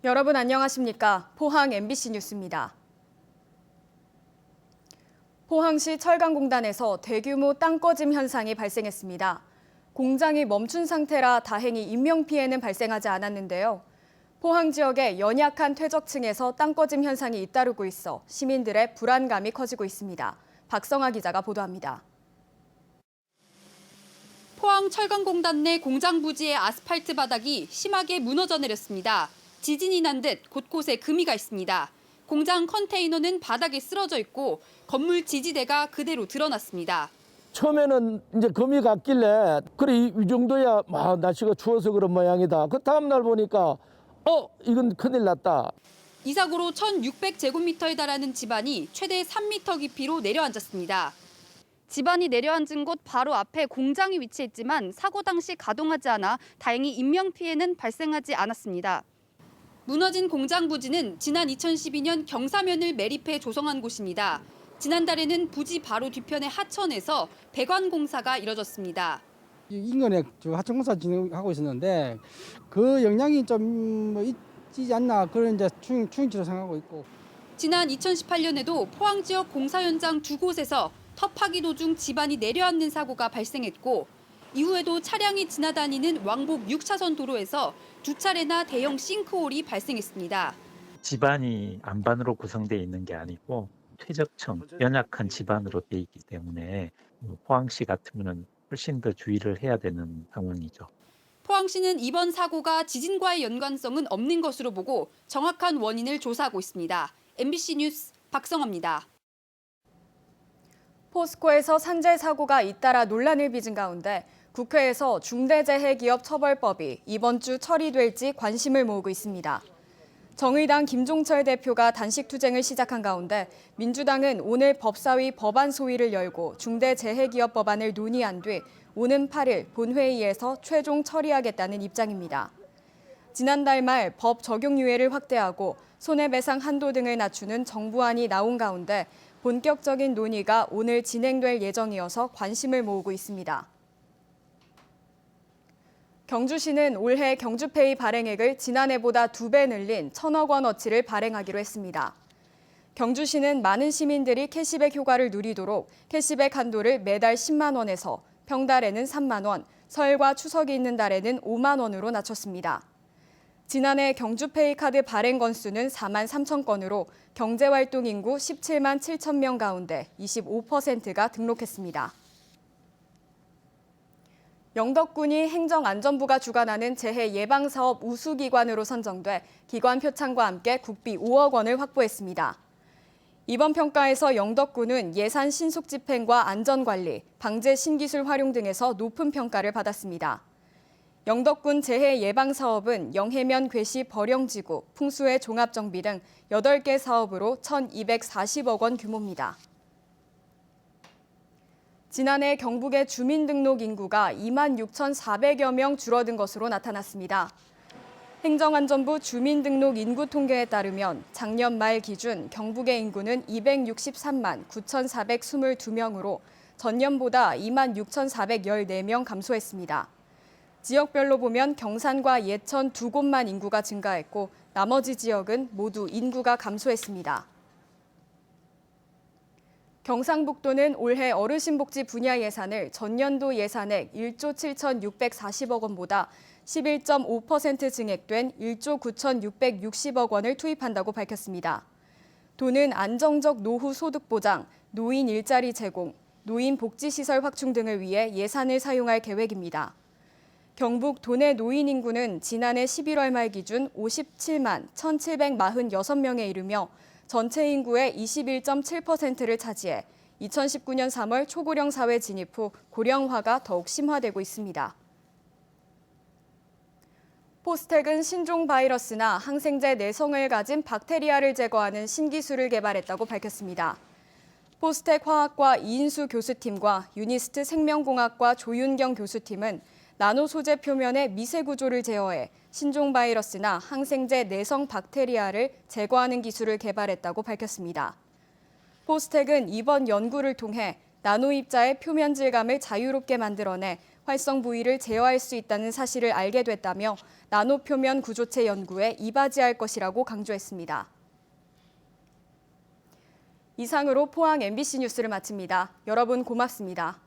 여러분 안녕하십니까? 포항 MBC 뉴스입니다. 포항시 철강공단에서 대규모 땅꺼짐 현상이 발생했습니다. 공장이 멈춘 상태라 다행히 인명피해는 발생하지 않았는데요. 포항 지역의 연약한 퇴적층에서 땅꺼짐 현상이 잇따르고 있어 시민들의 불안감이 커지고 있습니다. 박성아 기자가 보도합니다. 포항 철강공단 내 공장 부지의 아스팔트 바닥이 심하게 무너져 내렸습니다. 지진이 난 듯 곳곳에 금이가 있습니다. 공장 컨테이너는 바닥에 쓰러져 있고 건물 지지대가 그대로 드러났습니다. 처음에는 이제 금이 갔길래 그래 이 정도야 날씨가 추워서 그런 모양이다. 그 다음 날 보니까 이건 큰일 났다. 이 사고로 1,600제곱미터에 달하는 지반이 최대 3m 깊이로 내려앉았습니다. 지반이 내려앉은 곳 바로 앞에 공장이 위치했지만 사고 당시 가동하지 않아 다행히 인명피해는 발생하지 않았습니다. 무너진 공장 부지는 지난 2012년 경사면을 매립해 조성한 곳입니다. 지난달에는 부지 바로 뒤편의 하천에서 배관 공사가 이뤄졌습니다. 인근에 하천공사 진행하고 있었는데 그 영향이 좀 있지 않나 그런 이제 추인치로 생각하고 있고. 지난 2018년에도 포항 지역 공사 현장 두 곳에서 터 파기 도중 지반이 내려앉는 사고가 발생했고 이후에도 차량이 지나다니는 왕복 6차선 도로에서 두 차례나 대형 싱크홀이 발생했습니다. 지반이 안반으로 구성되어 있는 게 아니고 퇴적층, 연약한 지반으로 되어 있기 때문에 포항시 같으면 훨씬 더 주의를 해야 되는 상황이죠. 포항시는 이번 사고가 지진과의 연관성은 없는 것으로 보고 정확한 원인을 조사하고 있습니다. MBC 뉴스 박성아입니다. 포스코에서 산재 사고가 잇따라 논란을 빚은 가운데 국회에서 중대재해기업처벌법이 이번 주 처리될지 관심을 모으고 있습니다. 정의당 김종철 대표가 단식투쟁을 시작한 가운데 민주당은 오늘 법사위 법안 소위를 열고 중대재해기업 법안을 논의한 뒤 오는 8일 본회의에서 최종 처리하겠다는 입장입니다. 지난달 말 법 적용 유예를 확대하고 손해배상 한도 등을 낮추는 정부안이 나온 가운데 본격적인 논의가 오늘 진행될 예정이어서 관심을 모으고 있습니다. 경주시는 올해 경주페이 발행액을 지난해보다 2배 늘린 1,000억 원어치를 발행하기로 했습니다. 경주시는 많은 시민들이 캐시백 효과를 누리도록 캐시백 한도를 매달 10만 원에서 평달에는 3만 원, 설과 추석이 있는 달에는 5만 원으로 낮췄습니다. 지난해 경주페이 카드 발행 건수는 4만 3천 건으로 경제활동 인구 17만 7천 명 가운데 25%가 등록했습니다. 영덕군이 행정안전부가 주관하는 재해 예방사업 우수기관으로 선정돼 기관 표창과 함께 국비 5억 원을 확보했습니다. 이번 평가에서 영덕군은 예산 신속 집행과 안전관리, 방제 신기술 활용 등에서 높은 평가를 받았습니다. 영덕군 재해 예방사업은 영해면 괴시 버령지구, 풍수해 종합정비 등 8개 사업으로 1,240억 원 규모입니다. 지난해 경북의 주민등록 인구가 2만 6,400여 명 줄어든 것으로 나타났습니다. 행정안전부 주민등록 인구 통계에 따르면 작년 말 기준 경북의 인구는 263만 9,422명으로 전년보다 2만 6,414명 감소했습니다. 지역별로 보면 경산과 예천 두 곳만 인구가 증가했고 나머지 지역은 모두 인구가 감소했습니다. 경상북도는 올해 어르신복지 분야 예산을 전년도 예산액 1조 7,640억 원보다 11.5% 증액된 1조 9,660억 원을 투입한다고 밝혔습니다. 도는 안정적 노후 소득 보장, 노인 일자리 제공, 노인 복지시설 확충 등을 위해 예산을 사용할 계획입니다. 경북 도내 노인 인구는 지난해 11월 말 기준 57만 1,746명에 이르며 전체 인구의 21.7%를 차지해 2019년 3월 초고령 사회 진입 후 고령화가 더욱 심화되고 있습니다. 포스텍은 신종 바이러스나 항생제 내성을 가진 박테리아를 제거하는 신기술을 개발했다고 밝혔습니다. 포스텍 화학과 이인수 교수팀과 유니스트 생명공학과 조윤경 교수팀은 나노 소재 표면의 미세 구조를 제어해 신종 바이러스나 항생제 내성 박테리아를 제거하는 기술을 개발했다고 밝혔습니다. 포스텍은 이번 연구를 통해 나노 입자의 표면 질감을 자유롭게 만들어내 활성 부위를 제어할 수 있다는 사실을 알게 됐다며 나노 표면 구조체 연구에 이바지할 것이라고 강조했습니다. 이상으로 포항 MBC 뉴스를 마칩니다. 여러분 고맙습니다.